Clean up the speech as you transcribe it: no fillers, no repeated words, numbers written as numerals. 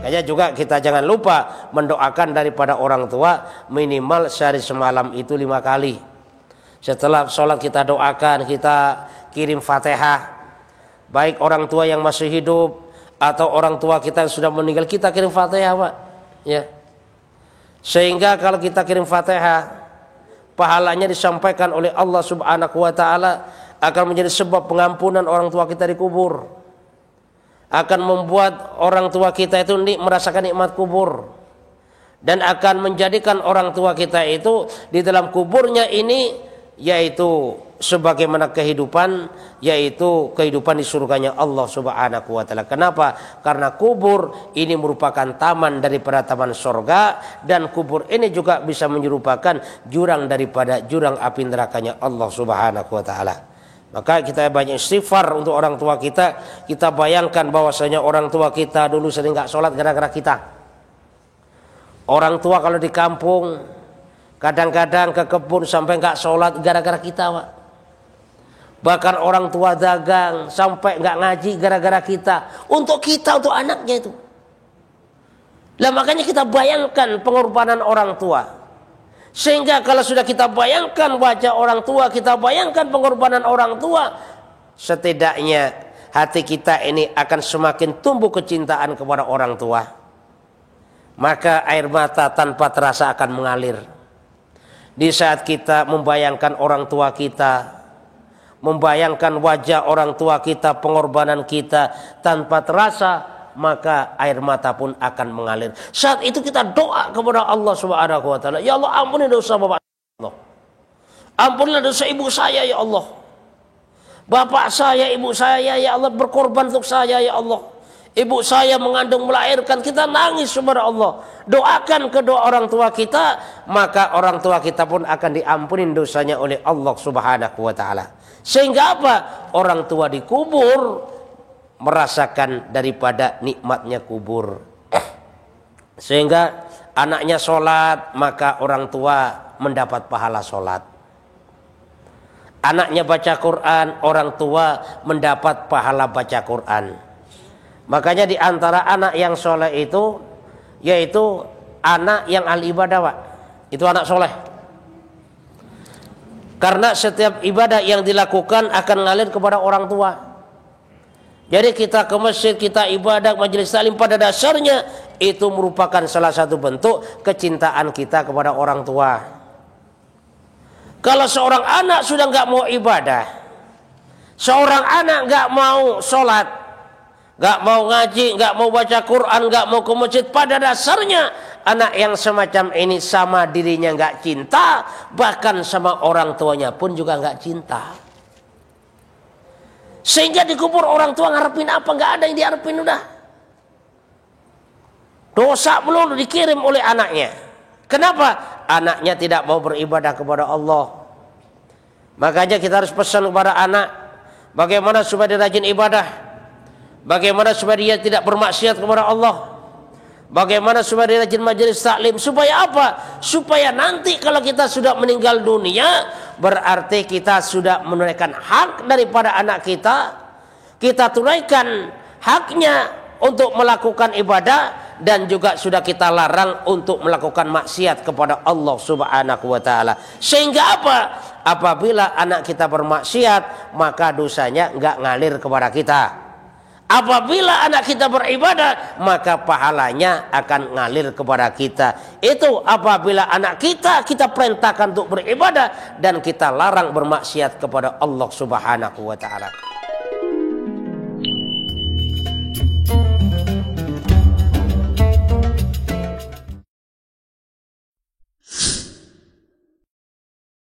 Makanya juga kita jangan lupa mendoakan daripada orang tua minimal sehari semalam itu 5 kali. Setelah sholat kita doakan, kita kirim Fatihah. Baik orang tua yang masih hidup atau orang tua kita yang sudah meninggal, kita kirim Fatihah, Pak. Ya. Sehingga kalau kita kirim Fatihah, pahalanya disampaikan oleh Allah Subhanahu wa taala akan menjadi sebab pengampunan orang tua kita di kubur. Akan membuat orang tua kita itu merasakan nikmat kubur, dan akan menjadikan orang tua kita itu di dalam kuburnya ini yaitu sebagaimana kehidupan, yaitu kehidupan di surganya Allah Subhanahu wa taala. Kenapa? Karena kubur ini merupakan taman daripada taman surga, dan kubur ini juga bisa menyerupakan jurang daripada jurang api nerakanya Allah Subhanahu wa taala. Maka kita banyak istighfar untuk orang tua kita. Kita bayangkan bahwasanya orang tua kita dulu sering nggak sholat gara-gara kita. Orang tua kalau di kampung kadang-kadang ke kebun sampai nggak sholat gara-gara kita, Pak. Bahkan orang tua dagang sampai nggak ngaji gara-gara kita. Untuk kita, untuk anaknya itu. Lah makanya kita bayangkan pengorbanan orang tua. Sehingga kalau sudah kita bayangkan wajah orang tua, kita bayangkan pengorbanan orang tua, setidaknya hati kita ini akan semakin tumbuh kecintaan kepada orang tua. Maka air mata tanpa terasa akan mengalir. Di saat kita membayangkan orang tua kita, membayangkan wajah orang tua kita, pengorbanan kita tanpa terasa, maka air mata pun akan mengalir. Saat itu kita doa kepada Allah Subhanahu wa taala, ya Allah, ampuni dosa bapak Allah. Ampunilah dosa ibu saya ya Allah. Bapak saya, ibu saya ya Allah berkorban untuk saya ya Allah. Ibu saya mengandung melahirkan, kita nangis kepada Allah. Doakan kedua orang tua kita, maka orang tua kita pun akan diampuni dosanya oleh Allah Subhanahu wa taala. Sehingga apa? Orang tua dikubur merasakan daripada nikmatnya kubur. Sehingga anaknya sholat, maka orang tua mendapat pahala sholat. Anaknya baca Quran, orang tua mendapat pahala baca Quran. Makanya di antara anak yang soleh itu, yaitu anak yang ahli ibadah, Pak. Itu anak soleh. Karena setiap ibadah yang dilakukan akan ngalir kepada orang tua. Jadi kita ke masjid, kita ibadah, majelis taklim, pada dasarnya itu merupakan salah satu bentuk kecintaan kita kepada orang tua. Kalau seorang anak sudah nggak mau ibadah, seorang anak nggak mau sholat, nggak mau ngaji, nggak mau baca Quran, nggak mau ke masjid, pada dasarnya anak yang semacam ini sama dirinya nggak cinta, bahkan sama orang tuanya pun juga nggak cinta. Sehingga dikubur orang tua ngarepin apa? Nggak ada yang diharapin udah. Dosa melulu dikirim oleh anaknya. Kenapa? Anaknya tidak mau beribadah kepada Allah. Makanya kita harus pesan kepada anak, bagaimana supaya dia rajin ibadah, bagaimana supaya dia tidak bermaksiat kepada Allah, bagaimana supaya dia rajin majelis taklim. Supaya apa? Supaya nanti kalau kita sudah meninggal dunia, berarti kita sudah menunaikan hak daripada anak kita. Kita tunaikan haknya untuk melakukan ibadah, dan juga sudah kita larang untuk melakukan maksiat kepada Allah Subhanahu wa taala. Sehingga apa? Apabila anak kita bermaksiat, maka dosanya enggak ngalir kepada kita. Apabila anak kita beribadah, maka pahalanya akan ngalir kepada kita. Itu apabila anak kita perintahkan untuk beribadah dan kita larang bermaksiat kepada Allah Subhanahu wa taala.